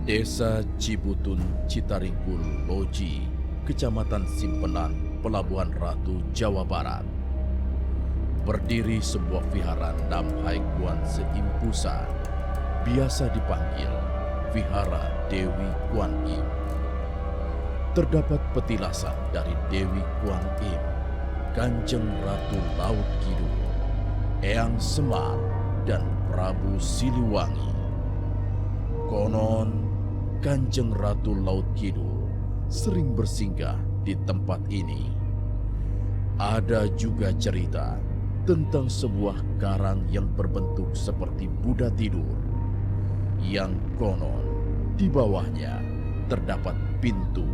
Desa Cibutun, Citaringkul, Loji, Kecamatan Simpenan, Pelabuhan Ratu, Jawa Barat. Berdiri sebuah vihara Namhai Kuan Seimpusa, biasa dipanggil Vihara Dewi Kuan Im. Terdapat petilasan dari Dewi Kuan Im, Kanjeng Ratu Laut Kidul, Eyang Semar, dan Prabu Siliwangi. Konon, Kanjeng Ratu Laut Kidul sering bersinggah di tempat ini. Ada juga cerita tentang sebuah karang yang berbentuk seperti Buddha tidur, yang konon di bawahnya terdapat pintu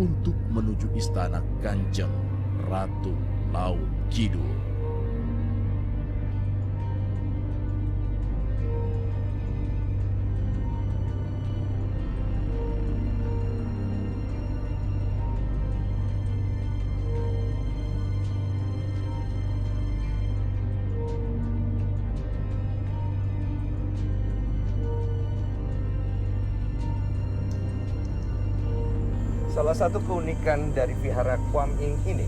untuk menuju istana Kanjeng Ratu Laut Kidul. Salah satu keunikan dari Vihara Kuan Im ini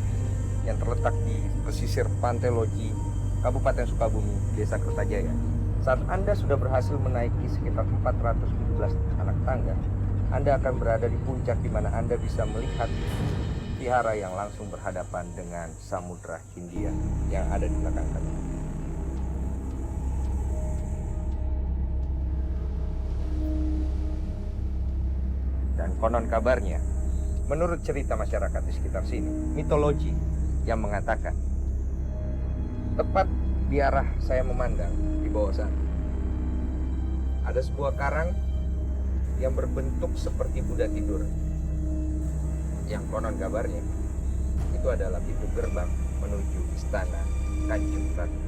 yang terletak di pesisir Pantai Loji, Kabupaten Sukabumi, Desa Kertajaya. Saat Anda sudah berhasil menaiki sekitar 417 anak tangga, Anda akan berada di puncak di mana Anda bisa melihat vihara yang langsung berhadapan dengan Samudra Hindia yang ada di belakang kami. Dan konon kabarnya, menurut cerita masyarakat di sekitar sini, mitologi yang mengatakan tepat di arah saya memandang di bawah sana ada sebuah karang yang berbentuk seperti Buddha tidur, yang konon kabarnya itu adalah pintu gerbang menuju istana Kanjeng Ratu.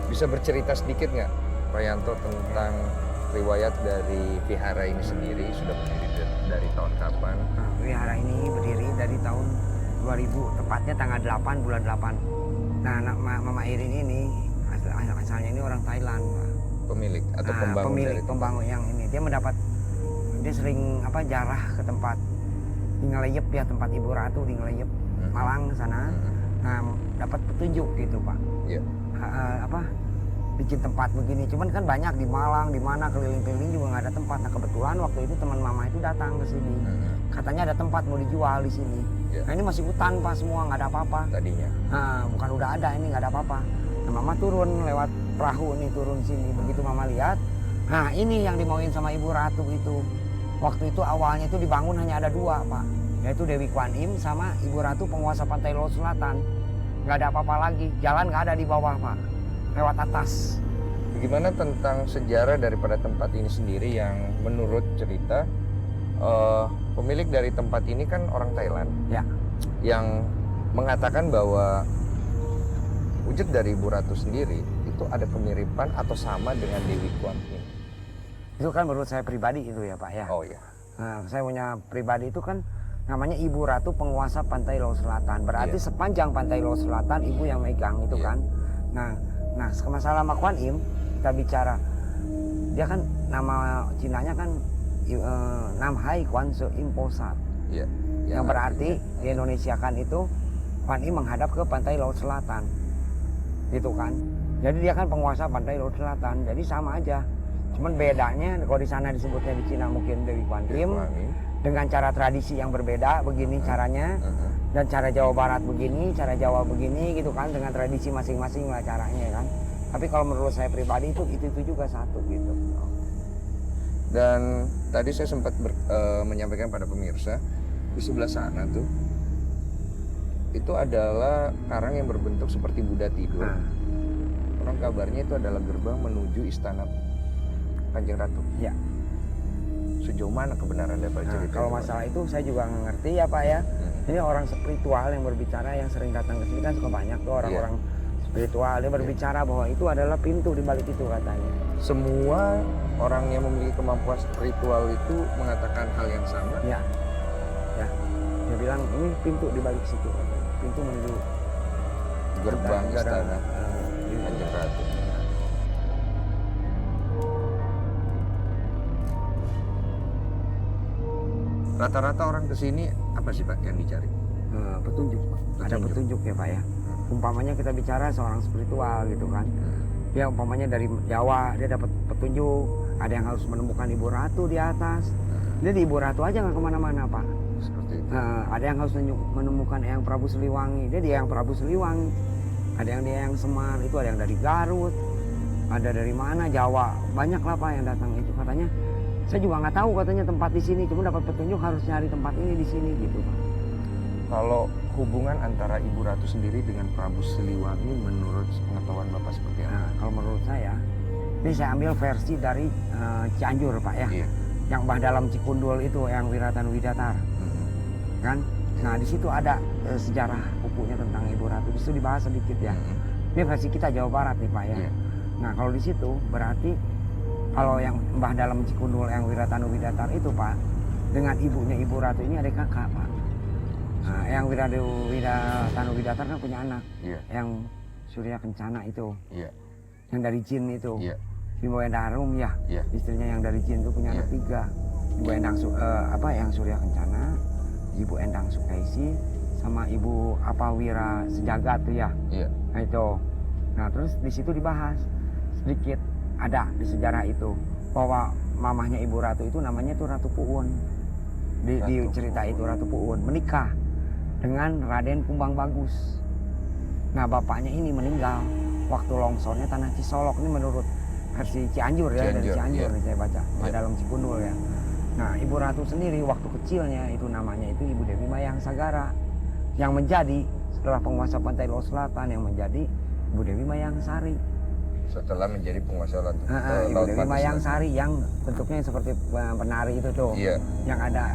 Bisa bercerita sedikit nggak, Pak Yanto, tentang riwayat dari vihara ini sendiri? Sudah berdiri dari tahun kapan? Vihara ini berdiri dari tahun 2000, tepatnya tanggal 8 bulan 8. Nah, Mama Irin ini asalnya ini orang Thailand, Pak. Pemilik atau pembangun pemilik dari pembangun yang ini. Dia sering jarah ke tempat di Ngeleyep ya, tempat Ibu Ratu di Ngeleyep, Malang sana. Nah, dapat petunjuk gitu, Pak. Iya. Bikin tempat begini, cuman kan banyak di Malang, di mana keliling-keliling juga nggak ada tempat. Nah, kebetulan waktu itu teman Mama itu datang ke sini, katanya ada tempat mau dijual di sini. Nah, ini masih hutan, Pak, semua nggak ada apa-apa Tadinya. Nah, bukan udah ada, ini nggak ada apa-apa. Nah, Mama turun lewat perahu nih, turun sini. Begitu Mama lihat, nah ini yang dimauin sama Ibu Ratu itu. Waktu itu awalnya itu dibangun hanya ada dua, Pak, yaitu Dewi Kuan Im sama Ibu Ratu penguasa Pantai Laut Selatan. Nggak ada apa-apa lagi, jalan nggak ada di bawah, Pak, lewat atas. Bagaimana tentang sejarah daripada tempat ini sendiri yang menurut cerita pemilik dari tempat ini kan orang Thailand, Ya. yang mengatakan bahwa wujud dari Ibu Ratu sendiri itu ada kemiripan atau sama dengan Dewi Kuan Im. Itu kan menurut saya pribadi itu ya, Pak, ya. Oh ya. Nah, saya punya pribadi itu kan namanya Ibu Ratu penguasa Pantai Laut Selatan. Berarti sepanjang Pantai Laut Selatan Ibu yang megang itu kan. Nah, masalah sama Kuan Im kita bicara, dia kan nama Cinanya kan Namhai Kuan Seimposa. Iya. Yang berarti di Indonesia kan itu Kuan Im menghadap ke Pantai Laut Selatan. Gitu kan. Jadi dia kan penguasa Pantai Laut Selatan. Jadi sama aja. Cuman bedanya kalau di sana disebutnya di Cina mungkin Dewi Kuan Im. Dengan cara tradisi yang berbeda begini caranya, dan cara Jawa Barat begini, cara Jawa begini gitu kan, dengan tradisi masing-masing lah caranya kan. Tapi kalau menurut saya pribadi itu juga satu gitu. Dan tadi saya sempat menyampaikan pada pemirsa, di sebelah sana tuh itu adalah karang yang berbentuk seperti Buddha tidur. Konon kabarnya itu adalah gerbang menuju istana Kanjeng Ratu. Ya. Sejauh mana kebenaran daripada cerita? Kalau masalah itu saya juga nggak ngerti ya, Pak, ya. Ini orang spiritual yang berbicara, yang sering datang ke sini kan suka banyak tuh orang-orang spiritual. Dia berbicara bahwa itu adalah pintu di balik itu katanya. Semua orang yang memiliki kemampuan spiritual itu mengatakan hal yang sama. Ya. Dia bilang bilang ini pintu di balik situ, pintu menuju Gerbang istana di- Kanjeng Ratu. Rata-rata orang kesini apa sih Pak yang dicari? petunjuk, Pak. Ada Petunjuk. petunjuk ya Pak ya. Umpamanya kita bicara seorang spiritual gitu kan. Ya umpamanya dari Jawa dia dapat petunjuk, ada yang harus menemukan Ibu Ratu di atas. Dia di Ibu Ratu aja nggak kemana-mana Pak. Seperti itu. Ada yang harus menemukan Eyang Prabu Siliwangi, dia di Eyang Prabu Siliwangi. Ada yang di Eyang Semar, itu ada yang dari Garut, ada dari mana Jawa, banyak lah Pak yang datang itu katanya. Saya juga nggak tahu katanya tempat di sini, cuma dapat petunjuk harus nyari tempat ini di sini gitu Pak. Kalau hubungan antara Ibu Ratu sendiri dengan Prabu Siliwangi menurut pengetahuan Bapak seperti apa? Nah, kalau menurut saya, ini saya ambil versi dari Cianjur Pak ya, Iya. yang Mbah Dalam Cikundul itu, yang Wiratan Widatar, kan? Nah di situ ada sejarah bukunya tentang Ibu Ratu, di situ dibahas sedikit ya. Ini versi kita Jawa Barat nih Pak ya. Iya. Nah kalau di situ berarti kalau yang Mbah Dalam Cikundul yang Wiratanu Widatar itu Pak, dengan ibunya Ibu Ratu ini ada kakak Pak. Nah, yang Wiratanu Widatar kan punya anak, Iya. yang Surya Kencana itu, Iya. yang dari Jin itu, Iya. Ibu Endarum ya, Iya. istrinya yang dari Jin itu punya anak Iya. 3. Ibu Endang yang Surya Kencana, Ibu Endang Sukaisi, sama Ibu Wira Sejagat tuh ya. Iya. Nah itu. Nah terus di situ dibahas sedikit, ada di sejarah itu bahwa mamahnya Ibu Ratu itu namanya tuh Ratu Puun. Di Ratu cerita Puun. itu Ratu Puun menikah dengan Raden Kumbang Bagus. Nah bapaknya ini meninggal waktu longsornya tanah Cisolok, ini menurut versi Cianjur ya, dari Cianjur, Cianjur iya. saya baca, Iya. dalam Cikundul ya. Nah Ibu Ratu sendiri waktu kecilnya itu namanya itu Ibu Dewi Mayang Sagara, yang menjadi setelah penguasa pantai Laut Selatan yang menjadi Ibu Dewi Mayang Sari. Setelah menjadi penguasa laut Ibu Laut Dewi Pantai Mayang Selatan. Sari yang bentuknya seperti penari itu tuh, Iya. yang ada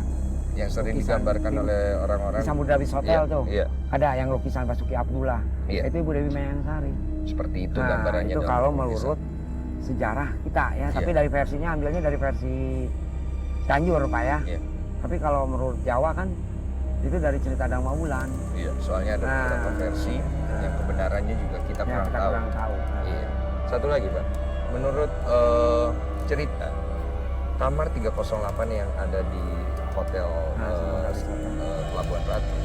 Yang sering lukisan digambarkan di- oleh orang-orang. di Samudra Bis Hotel Iya, tuh. Iya. Ada yang lukisan Basuki Abdullah. Iya. Itu Ibu Dewi Mayang Sari. Seperti itu Nah, gambarannya. itu dalam kalau lukisan. menurut sejarah kita ya, tapi Iya. dari versinya ambilnya dari versi Cianjur Pak ya. Iya. Tapi kalau menurut Jawa kan itu dari cerita Dharma Wulan. Iya. Soalnya ada Nah. beberapa versi yang kebenarannya juga kita Yang kurang kita tahu. kurang tahu. Iya. Satu lagi Pak, menurut cerita kamar 308 yang ada di hotel Samudra Bis Hotel. Pelabuhan Ratu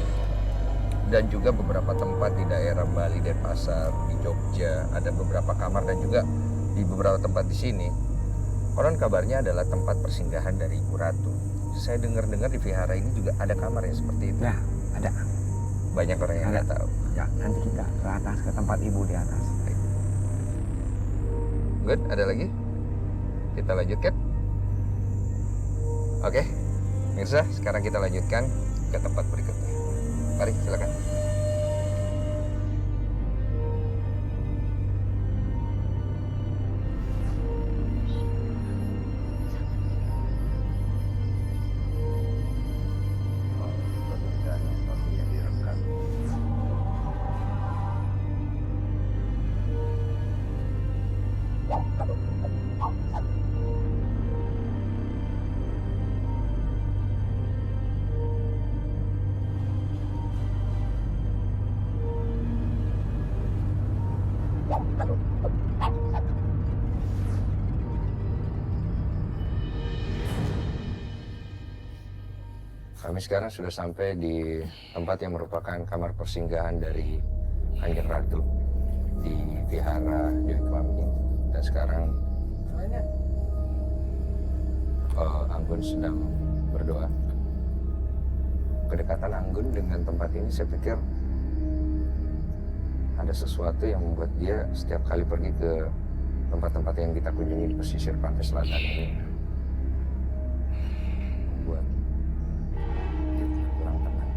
dan juga beberapa tempat di daerah Bali, Denpasar, di Jogja ada beberapa kamar, dan juga di beberapa tempat di sini konon kabarnya adalah tempat persinggahan dari Ibu Ratu. Saya dengar-dengar di vihara ini juga ada kamar yang seperti itu. Ya, ada. Banyak orang yang Ada. nggak tahu. Ya, nanti kita ke atas ke tempat Ibu di atas. Good, ada lagi? Kita lanjutkan. Oke, Mirsa, sekarang kita lanjutkan ke tempat berikutnya. Mari, silakan. Kami sekarang sudah sampai di tempat yang merupakan kamar persinggahan dari Kanjeng Ratu di Vihara Dewi Kemaming. Dan sekarang Anggun sedang berdoa. Kedekatan Anggun dengan tempat ini saya pikir ada sesuatu yang membuat dia setiap kali pergi ke tempat-tempat yang kita kunjungi di pesisir pantai selatan ini membuat kita kurang tenang.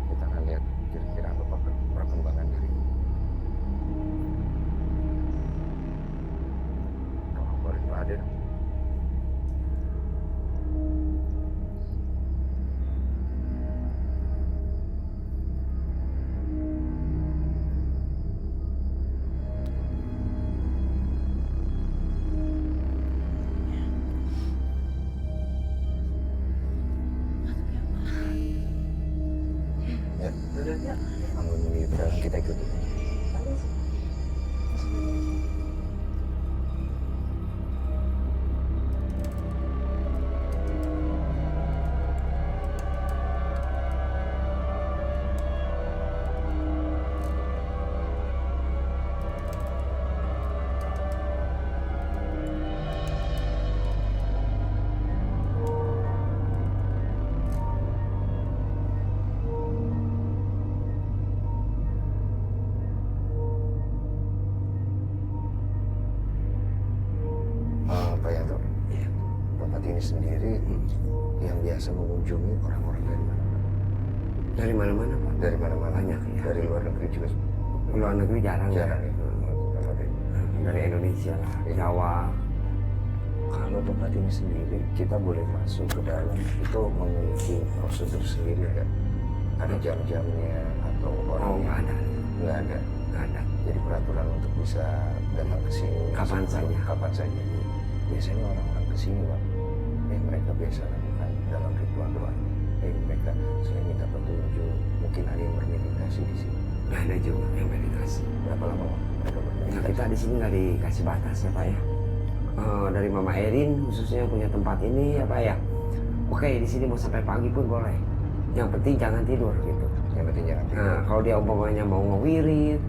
Kita akan lihat kira-kira apa perkembangan dari orang itu ada. kita ikuti. Pak Yanto, tempat ini sendiri yang biasa mengunjungi orang-orang dari mana? Dari mana-mana Pak. Dari mana-mana? Banyak ya. Dari luar negeri juga? Luar negeri jarang. Jarang ya? Dari Indonesia lah, Jawa. Kalau tempat ini sendiri, kita boleh masuk ke dalam, itu memiliki prosedur sendiri kan? Ada jam-jamnya atau Oh, nggak ada. Nggak ada. Nggak ada. Jadi peraturan untuk bisa datang ke sini Kapan masuk, saja. kapan saja. Biasanya orang-orang ke sini, Pak, mereka biasa lakukan dalam ritual doa. Mereka sering minta petunjuk, mungkin ada yang bermeditasi di sini. Nggak ada juga yang meditasi. Berapa lama, Pak, mereka Nah, bermeditasi? kita di sini nggak dikasih batas ya Pak ya. Dari Mama Erin khususnya yang punya tempat ini ya Pak ya. Oke, di sini mau sampai pagi pun boleh. Yang penting jangan tidur gitu. Yang penting jangan tidur. Nah, kalau dia umpamanya mau ngewirit,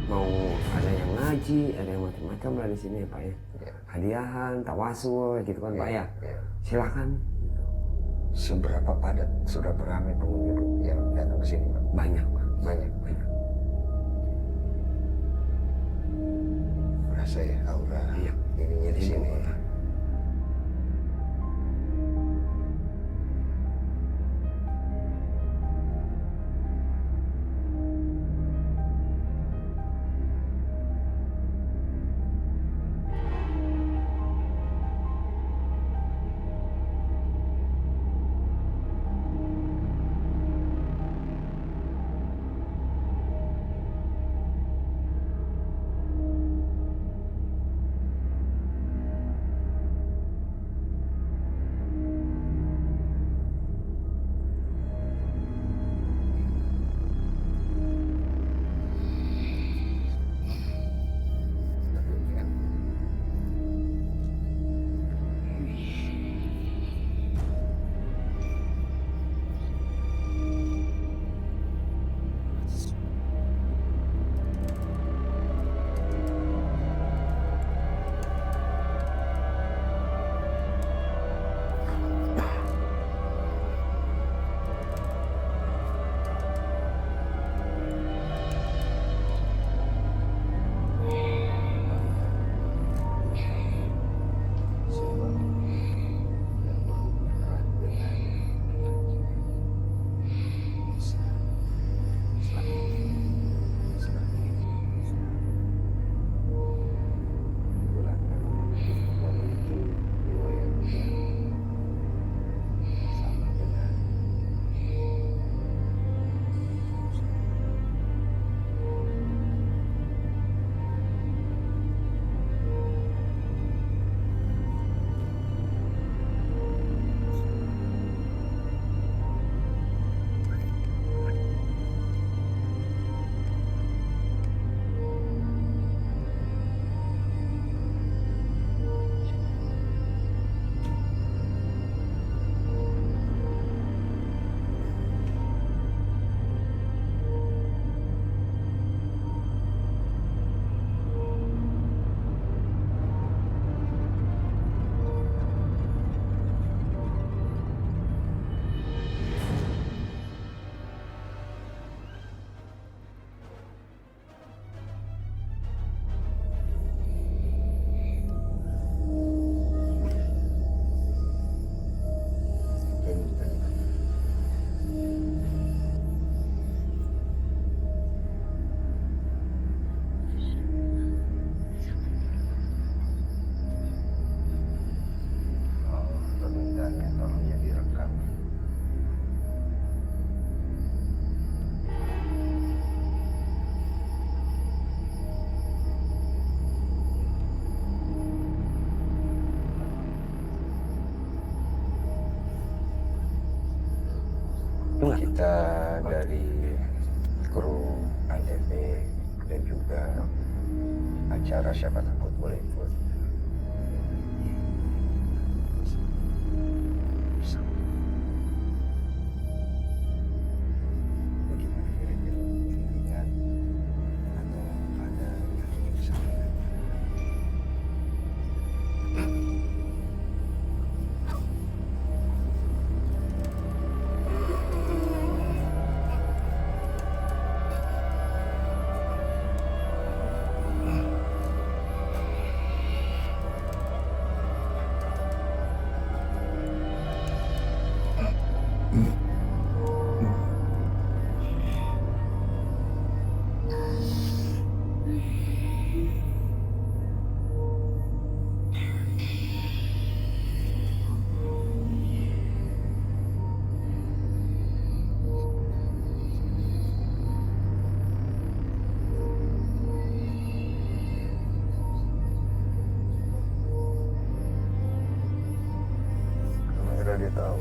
mau ada yang ngaji, ada yang macam-macam lah di sini ya Pak ya. Ya. Hadiahan, tawasul gitu kan Pak ya. Ya. Silakan. Seberapa padat, seberapa ramai pengunjung yang datang ke sini, Pak? Banyak Pak. Banyak. Berasa ya aura Iya. ininya di sini. Itu nggak? Kita dari kru ANTB dan juga acara Siapa Takut boleh ikut. Bagaimana kira-kira pendidikan atau ada yang ingin disampaikan? Akhirnya dia tahu.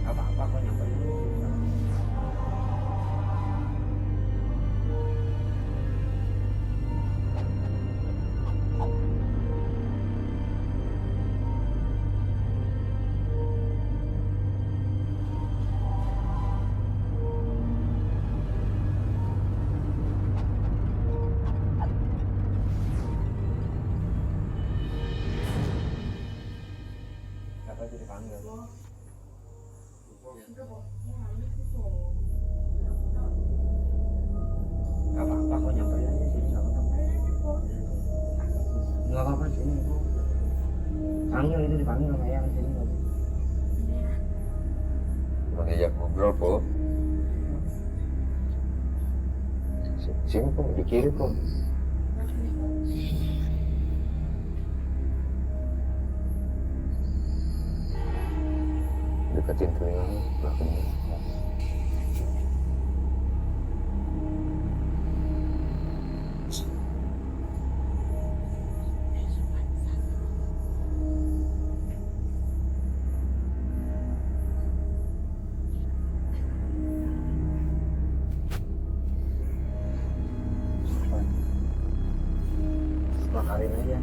Apa-apa kok nyamperin. Siapa itu dipanggil? Gak apa-apa kok nyamperin aja sini, gak apa-apa. Gak apa-apa sini. Panggil itu dipanggil sama yang sini. Mau diajak ngobrol, Po. Sini, Po. Di kiri, Po. Deketin telinganya, belakangnya. Makarin aja.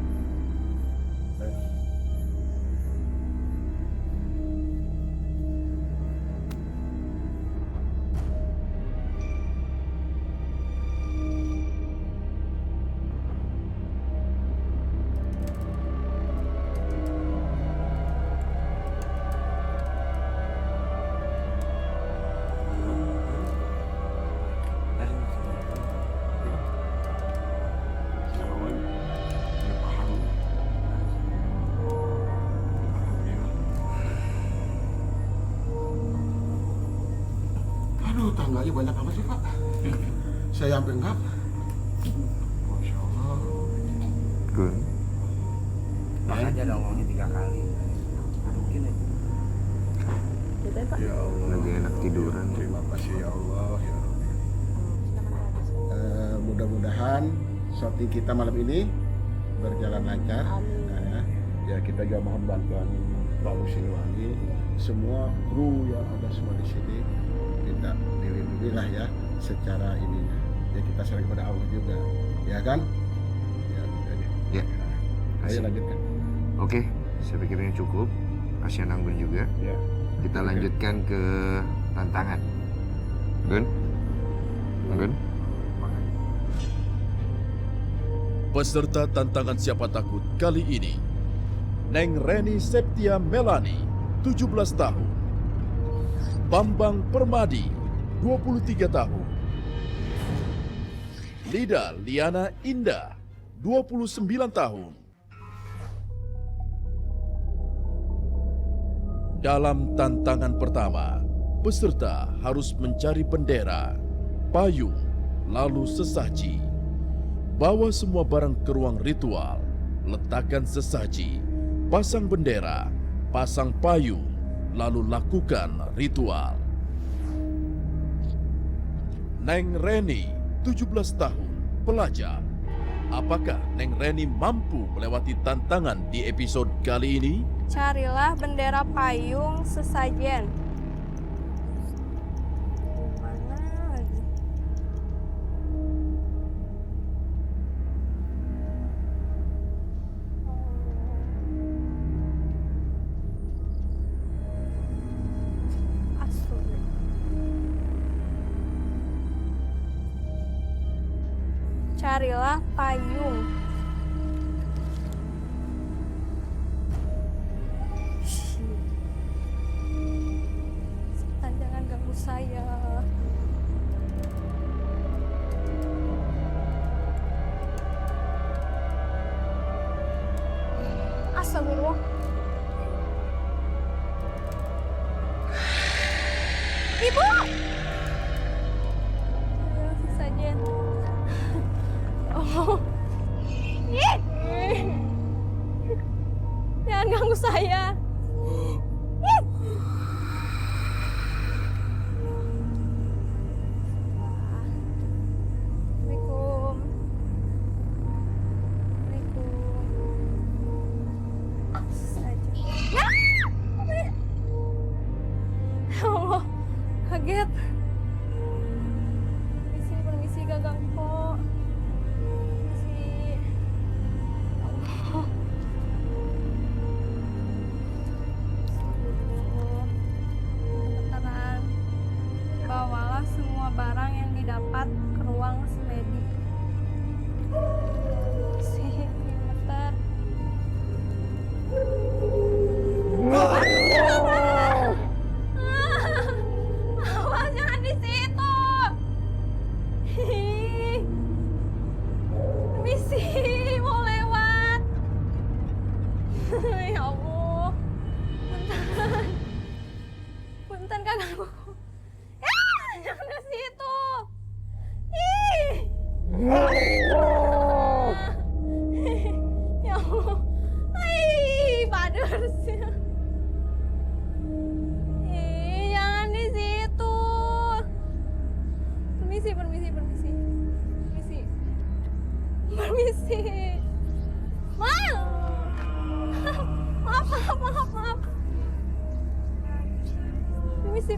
Aduh, tangganya banyak amat sih, Pak. Saya sampai enggak. Masya Allah. Gun. Makanya ada ngomongnya 3 kali. Mungkin itu. Ya Allah. Lagi enak tiduran. Terima kasih ya Allah. Ya Rabbi. Mudah-mudahan syuting kita malam ini berjalan lancar. Nah, ya kita juga mohon bantuan Pak Siliwangi, semua kru yang ada semua di sini kita dilindungi lah ya secara ininya. Ya kita sering kepada Allah juga, ya kan? Ya, jadi. Ya. Ayo lanjutkan. Oke, saya pikir ini cukup. Kasihan Anggun juga. Ya. Kita lanjutkan ke tantangan. Gun? Anggun? Peserta tantangan Siapa Takut kali ini, Neng Reni Septia Melani, 17 tahun. Bambang Permadi, 23 tahun. Lida Liana Indah, 29 tahun. Dalam tantangan pertama, peserta harus mencari bendera, payung, lalu sesaji. Bawa semua barang ke ruang ritual, letakkan sesaji, pasang bendera, pasang payung, lalu lakukan ritual. Neng Reni, 17 tahun. Pelajar, apakah Neng Reni mampu melewati tantangan di episode kali ini? Carilah bendera payung sesajen. Mana lagi? Astaga. Carilah payung. Setan, jangan ganggu saya. Astagfirullah. Ibu! Ya, sesajen. Oh. Ih! Jangan ganggu saya. Ih! Assalamualaikum. Waalaikumsalam. Saja. Ya! Ya Allah, kaget. Permisi, gak ganggu kok. Permisi. Ya Allah. Benteran. Bawalah semua barang yang didapat ke ruang semedi. Sih, bentar. Awas, jangan di situ. Ih. Permisi, mau lewat. Ya Allah. Bentar. Punten kan aku. Jangan ke situ. Ih. Ya Allah. Ih, padasnya. Ih, jangan di situ. Permisi. Maaf. Permisi.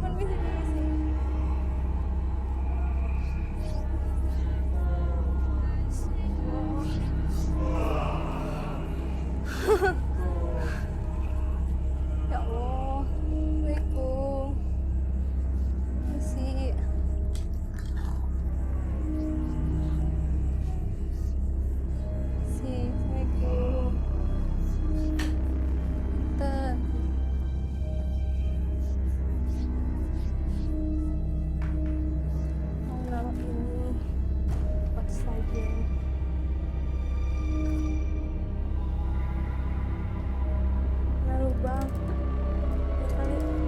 Ya Allah. Assalamualaikum. Permisi. Assalamualaikum. Punten. Malam ini cepat saja. Lalu bang, kali lagi.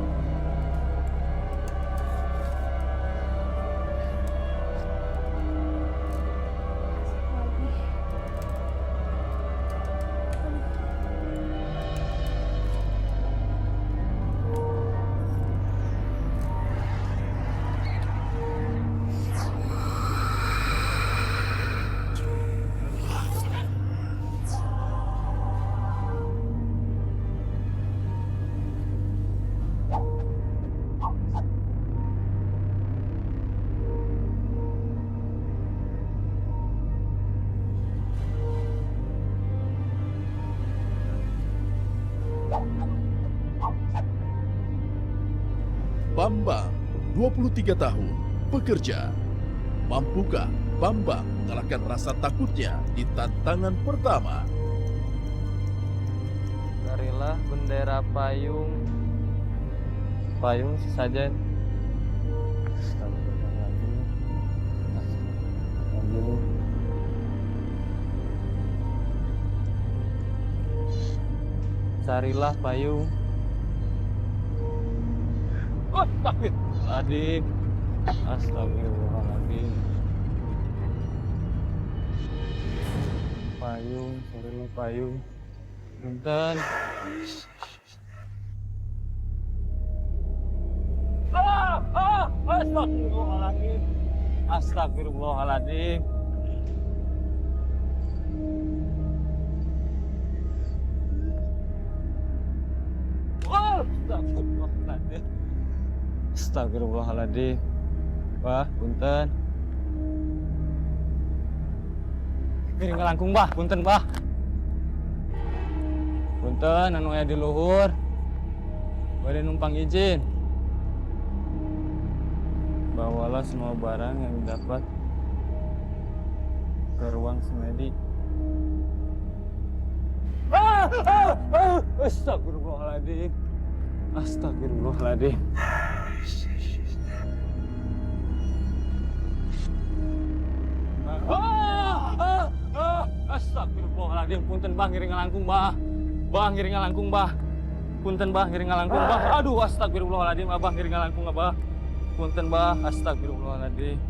Bambang, 23 tahun, bekerja. Mampukah Bambang mengalahkan rasa takutnya di tantangan pertama? Carilah bendera payung sesajen. Astagfirullahaladzim. Carilah payung. Astagfirullahaladzim. Astagfirullahaladzim. Payung, carilah payung. Punten. Astagfirullahaladzim. Astagfirullahaladzim. Astagfirullahaladzim. Astagfirullahaladzim. Bah, punten. Piring langkung, bah, punten, bah. Punten, anu aya di luhur. Bade numpang izin. Bawalah semua barang yang dapat ke ruang semedi. Astagfirullahaladzim. Astagfirullahaladzim. Astagfirullahaladzim. Punten bah ngiring langkung bah. Bah ngiring langkung bah. Punten bah ngiring langkung bah. Aduh astagfirullahaladzim. Abah ngiring langkung abah. Punten bah. Astagfirullahaladzim.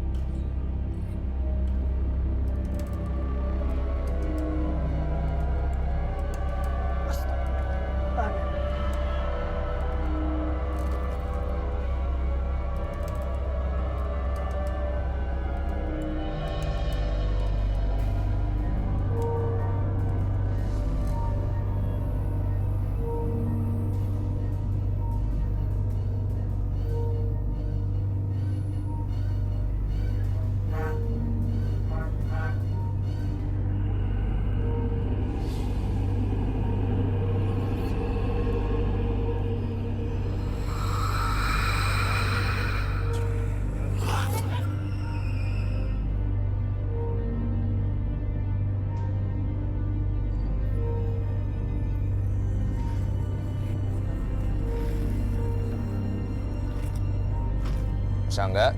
Sangga.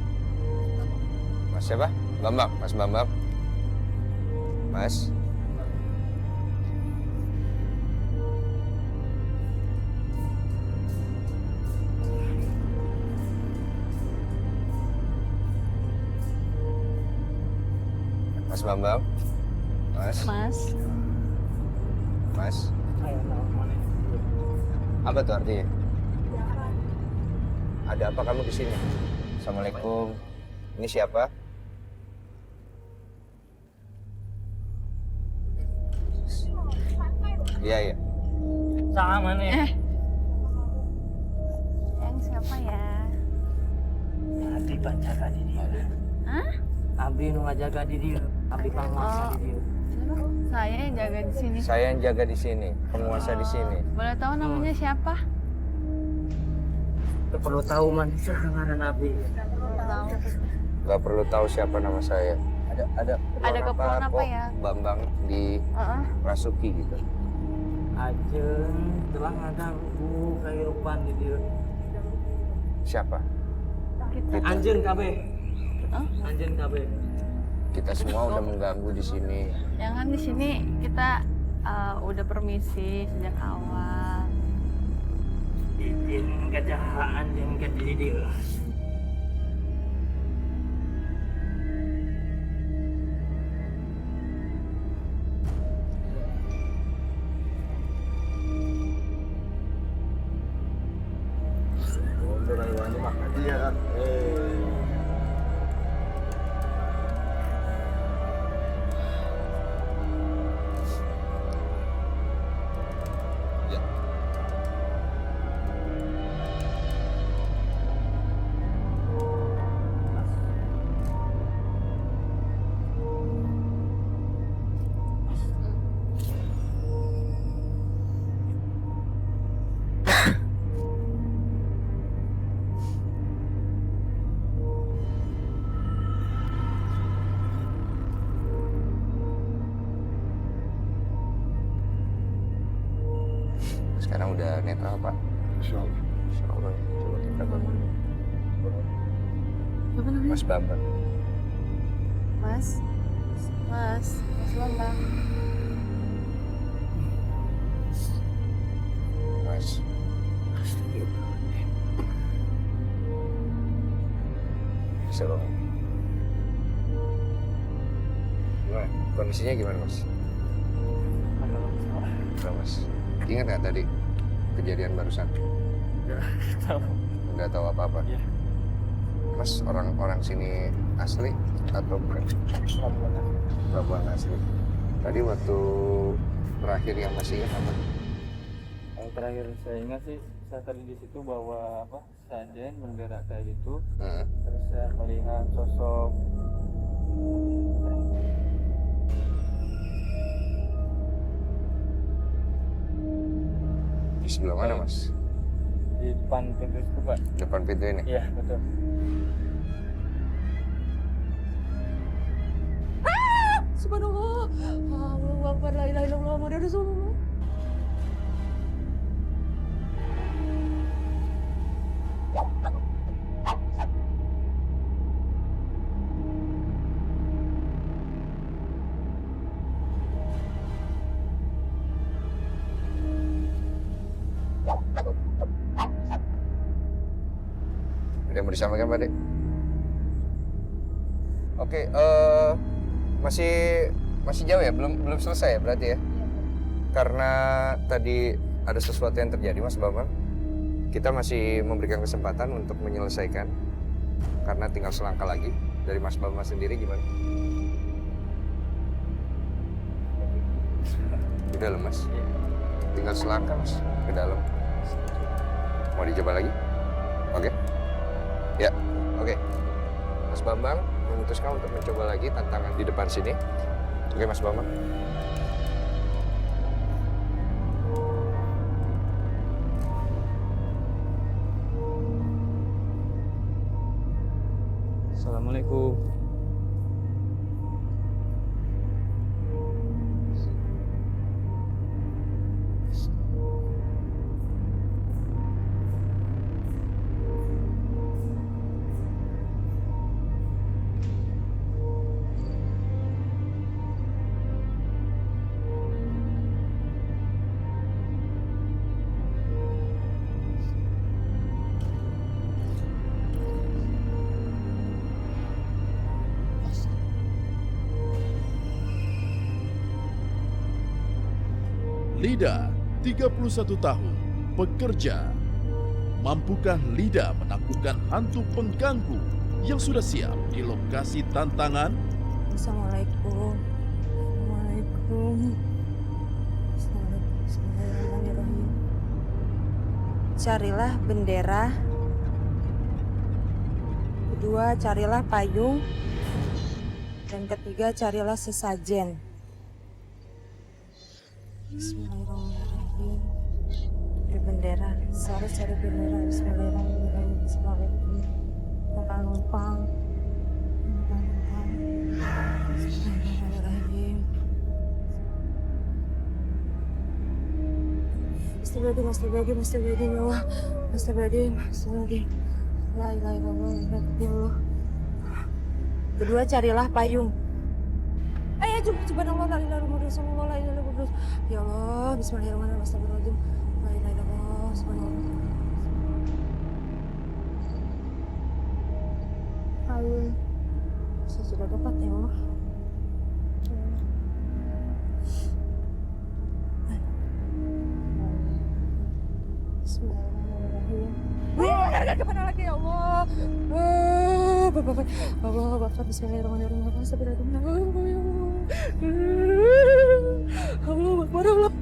Mas siapa? Bambang, Mas Bambang. Mas. Mas Bambang. Mas. Mas, Mas. Apa tuh artinya? Ada apa kamu di sini? Assalamualaikum. Ini siapa? Iya, iya. Sama nih. yang siapa ya? Abdi panjaga di dia. Hah? Abdi nu ngajaga di dia. Abdi panguasa di dia. Saya yang jaga di sini. Saya yang jaga di sini, penguasa di sini. Boleh tahu namanya siapa? Itu perlu tahu man, dengaran Abdi. Tahu. Gak perlu tahu siapa nama saya. Ada keperluan apa kok ya? Bambang di Heeh. Rasuki gitu. Ajeun telah ngaganggu kehidupan di dia. Siapa? Kita. Anjeun kabeh. Hah? Anjeun kabeh. Kita semua udah mengganggu di sini. Jangan di sini kita udah permisi sejak awal. Izin kejahaan yang ke di dia. Sekarang udah netral, Pak. Insya Allah. Insya Allah. Coba kita bangun. Siapa namanya? Mas Bambang. Mas Bambang. Mas. Bisa bangun. Gimana? Kondisinya gimana, Mas? Gimana, Mas? Ingat nggak tadi kejadian barusan? Tahu. Nggak tahu apa-apa. Iya. Mas orang sini asli atau bukan? Pelabuhan asli. Tadi waktu terakhir yang masih ingat apa? Yang terakhir saya ingat sih, saya tadi di situ bawa apa? Sajen, bendera kayak gitu. Terus saya melihat sosok Di sebelah mana, Mas? di depan pintu itu, Pak. Depan pintu ini. Iya, betul. Subhanallah. Allahu Akbar, la ilaha illallah, Muhammadur Rasulullah. Ada yang mau disampaikan, Pak Dek? Oke, masih jauh ya, belum selesai ya berarti ya? Karena tadi ada sesuatu yang terjadi, Mas Bambang. Kita masih memberikan kesempatan untuk menyelesaikan, karena tinggal selangkah lagi. Dari Mas Bambang sendiri gimana? Di dalam, Mas. Tinggal selangkah, Mas, ke dalam. Mau dicoba lagi? Oke? Ya, oke. Mas Bambang memutuskan untuk mencoba lagi tantangan di depan sini. Oke, Mas Bambang. Assalamualaikum. Lida, 31 tahun, pekerja. Mampukah Lida menaklukkan hantu pengganggu yang sudah siap di lokasi tantangan? Assalamualaikum. Assalamualaikum. Bismillahirrahmanirrahim. Carilah bendera. Kedua, carilah payung. Dan ketiga, carilah sesajen. Bismillahirrahmanirrahim. Cari bendera. Saya harus cari bendera. Bismillahirrahmanirrahim. Bismillahirrahmanirrahim. Numpang. Bismillahirrahmanirrahim. Astagfirullahaladzim, astagfirullahaladzim, ya Allah. Astagfirullahaladzim, astagfirullahaladzim. La ilaha illallah, ya Allah. Kedua, carilah payung. Subhanallah, la ilaha illallah, Rasulullah, la ilaha illallah. Ya Allah, bismillahirrahmanirrahim, astagfirullahaladzim. La ilaha illallah, subhanallah. Payung. Saya sudah dapat, ya Allah. Bismillahirrahmanirrahim. Kemana lagi ya Allah? Bapak, bismillahirrahmanirrahim. Astagfirullahaladzim. Allah Akbar, Allah.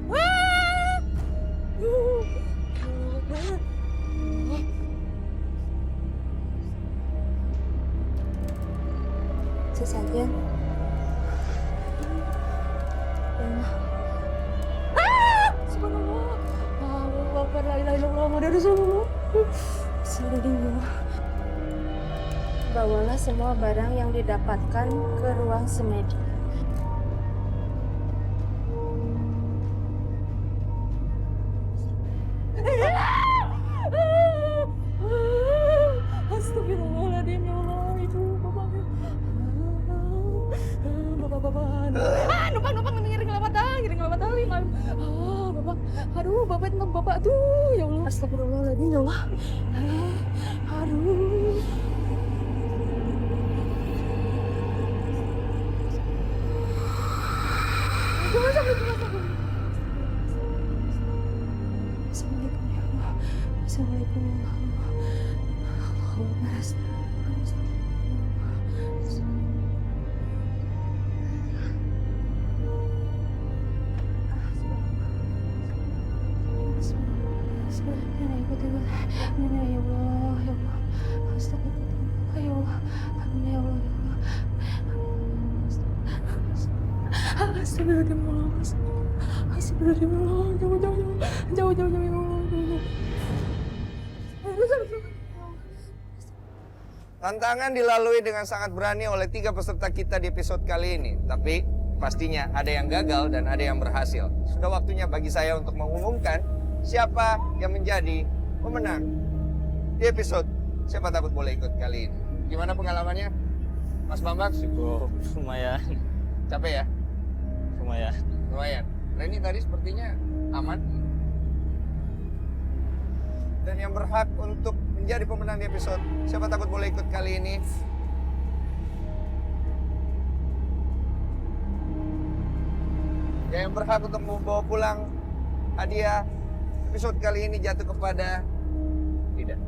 Sesajen. Subhanallah. Allah Akbar, la ilaha illallah, Muhammadur Rasulullah. Bismillahirrahmanirrahim. Bawalah semua barang yang didapatkan ke ruang semedi. Astagfirullahaladzim, ya Allah, ibu, bapak. Numpang, ngiring lewat tali. Bapak, aduh, bapak tuh, ya Allah. Astagfirullahaladzim, ya Allah. Aduh. Jangan sampai. Assalamualaikum ya Allah. Assalamualaikum ya Allah. Astagfirullahaladzim. Astagfirullahaladzim. Jauh. Tantangan dilalui dengan sangat berani oleh 3 peserta kita di episode kali ini. Tapi pastinya ada yang gagal dan ada yang berhasil. Sudah waktunya bagi saya untuk mengumumkan siapa yang menjadi pemenang di episode Siapa Takut Boleh Ikut kali ini. Gimana pengalamannya, Mas Bambang? Cukup lumayan. Capek ya? Lumayan. Lumayan. Reni tadi sepertinya aman. Dan yang berhak untuk menjadi pemenang di episode Siapa Takut Boleh Ikut kali ini yang berhak untuk membawa pulang hadiah episode kali ini jatuh kepada tidak.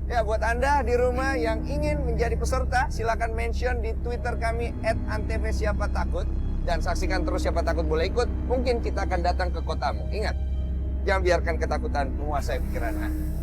Ya, buat Anda di rumah yang ingin menjadi peserta, silakan mention di Twitter kami @antv_siapatakut dan saksikan terus Siapa Takut Boleh Ikut. Mungkin kita akan datang ke kotamu. Ingat, jangan biarkan ketakutan menguasai pikiran Anda.